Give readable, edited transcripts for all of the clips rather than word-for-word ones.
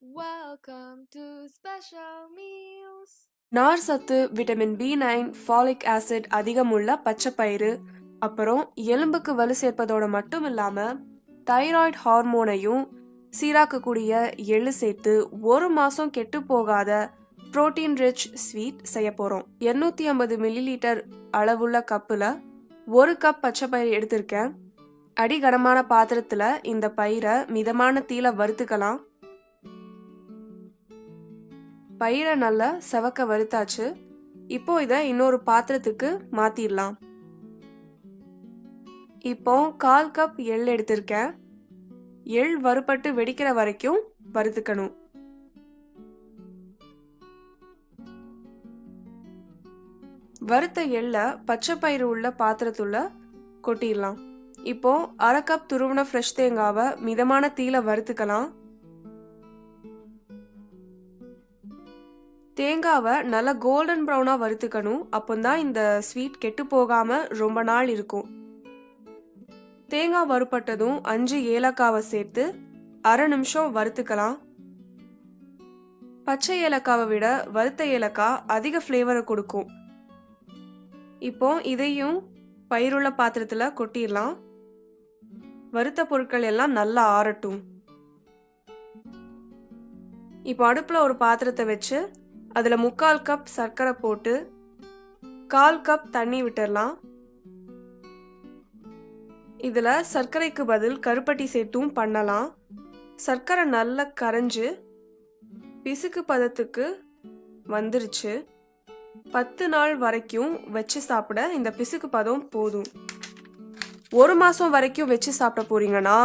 Welcome to Special Meals. நார் சத்து, vitamin B9, folic acid அதிகமுள்ள பச்சைப்பயிறு, அப்புறம் எலும்புக்கு வலு சேர்ப்பதோட மட்டும் இல்லாம தைராய்டு ஹார்மோனையும் சீராக்கக்கூடிய எள்ளு சேர்த்து 1 மாசம் கெட்டு போகாத புரோட்டீன் ரிச் ஸ்வீட் செய்ய போறோம். 850 மில்லிலிட்டர் அளவுள்ள கப்புல 1 கப் பச்சைப்பயிறு எடுத்திருக்கேன். அடிகனமான பாத்திரத்துல இந்த பயிரை மிதமான தீல வறுத்துக்கலாம். பயிரை நல்லா செவக்க வறுத்தாச்சு. இப்போ இதை இன்னொரு பாத்திரத்துக்கு மாத்திடலாம். இப்போ 1/4 கப் எள் எடுத்திருக்கேன். எள் வறுபட்டு வெடிக்கிற வரைக்கும் வறுத்துக்கணும். வறுத்த எள்ள பச்சை பயிறு உள்ள பாத்திரத்துள்ள கொட்டிடலாம். இப்போ 1/2 கப் துருவன ஃப்ரெஷ் தேங்காவை மிதமான தீல வறுத்துக்கலாம். தேங்காவை நல்லா கோல்டன் ப்ரௌனா வறுத்துக்கணும். அப்போதான் இந்த ஸ்வீட் கெட்டு போகாம ரொம்ப நாள் இருக்கும். தேங்காய் வறுப்பட்டதும் 5 ஏலக்காவை சேர்த்து 1/2 நிமிஷம் வறுத்துக்கலாம். பச்சை ஏலக்காவை விட வறுத்த ஏலக்காய் அதிக ஃப்ளேவரை கொடுக்கும். இப்போ இதையும் பயிருள்ள பாத்திரத்துல கொட்டிடலாம். வறுத்த பொருட்கள் எல்லாம் நல்லா ஆறட்டும். இப்போ அடுப்புல ஒரு பாத்திரத்தை வச்சு அதுல 3/4 கப் சர்க்கரை போட்டு 1/4 கப் தண்ணி விட்டுடலாம். இதுல சர்க்கரைக்கு பதில் கருப்பட்டி சேர்த்தும் பண்ணலாம். சர்க்கரை நல்லா கரைஞ்சு பிசுக்கு பதத்துக்கு வந்துருச்சு. 10 நாள் வரைக்கும் வச்சு சாப்பிட இந்த பிசுக்கு பதம் போதும். 1 மாசம் வரைக்கும் வச்சு சாப்பிட போறீங்கன்னா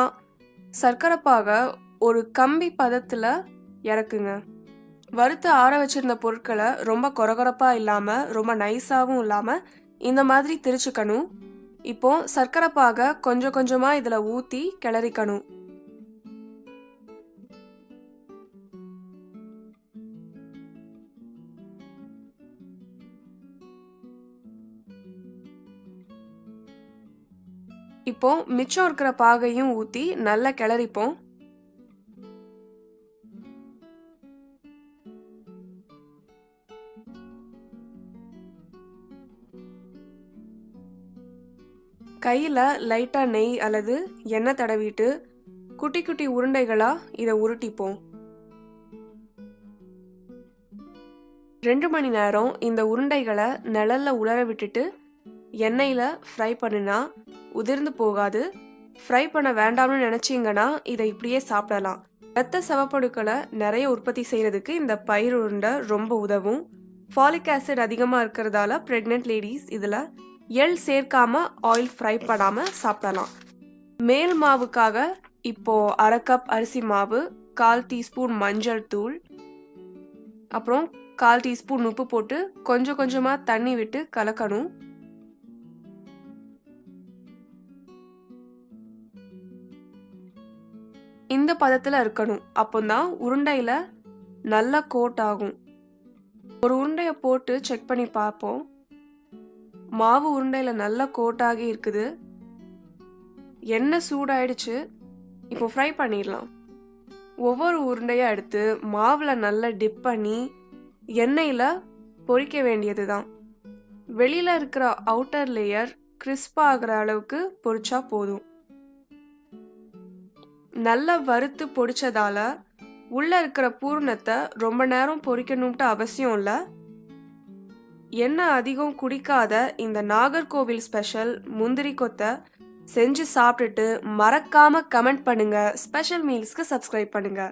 சர்க்கரை பாகை ஒரு கம்பி பதத்துல இறக்குங்க. வறுத்து ஆற வச்சிருந்த பொருட்களை ரொம்ப கொரகொரப்பா இல்லாம ரொம்ப நைஸாவும் இல்லாம இந்த மாதிரி திரிச்சுக்கணும். இப்போ சர்க்கரை பாகை கொஞ்சம் கொஞ்சமா இதுல ஊத்தி கிளறிக்கணும். இப்போ மிச்சம் இருக்கிற பாகையும் ஊத்தி நல்லா கிளறிப்போம். கையில லைட்டா நெய் அல்லது எண்ணெய் தடவிட்டு குட்டி குட்டி உருண்டைகளா இதை உருட்டிப்போம். 2 மணி நேரம் இந்த உருண்டைகளை நிழல்ல உலர விட்டுட்டு எண்ணெயில ஃப்ரை பண்ணினா உதிர்ந்து போகாது. ஃப்ரை பண்ண வேண்டாம்னு நினைச்சீங்கன்னா இதை இப்படியே சாப்பிடலாம். இரத்த சவப்படுக்களை நிறைய உற்பத்தி செய்யறதுக்கு இந்த பயிர் உருண்டை ரொம்ப உதவும். ஃபாலிக் ஆசிட் அதிகமா இருக்கிறதால பிரெக்னென்ட் லேடிஸ் இதுல எள் சேர்க்காம ஆயில் ஃப்ரை பண்ணாம சாப்பிடலாம். மேல் மாவுக்காக இப்போ 1/2 கப் அரிசி மாவு, 1/4 டீஸ்பூன் மஞ்சள் தூள், அப்புறம் 1/4 டீஸ்பூன் உப்பு போட்டு கொஞ்சம் கொஞ்சமா தண்ணி விட்டு கலக்கணும். இந்த பதத்துல இருக்கணும். அப்போதான் உருண்டையில நல்லா கோட் ஆகும். ஒரு உருண்டைய போட்டு செக் பண்ணி பார்ப்போம். மாவு உருண்டையில நல்லா கோட்டாகி இருக்குது. எண்ணெய் சூடாயிடுச்சு. இப்போ ஃப்ரை பண்ணிடலாம். ஒவ்வொரு உருண்டையா எடுத்து மாவுல நல்லா டிப் பண்ணி எண்ணெயில பொரிக்க வேண்டியதுதான். வெளியில இருக்கிற அவுட்டர் லேயர் கிறிஸ்பா ஆகிற அளவுக்கு பொரிச்சா போதும். நல்லா வறுத்து பொடிச்சதால உள்ள இருக்கிற பூரணத்தை ரொம்ப நேரம் பொரிக்கணும்ட்டு அவசியம் இல்லை. எண்ணெய் அதிகம் குடிக்காத இந்த நாகர்கோவில் ஸ்பெஷல் முந்திரி கொத்தை செஞ்சு சாப்பிட்டுட்டு மறக்காம கமெண்ட் பண்ணுங்க. ஸ்பெஷல் மீல்ஸ்க்கு சப்ஸ்கிரைப் பண்ணுங்க.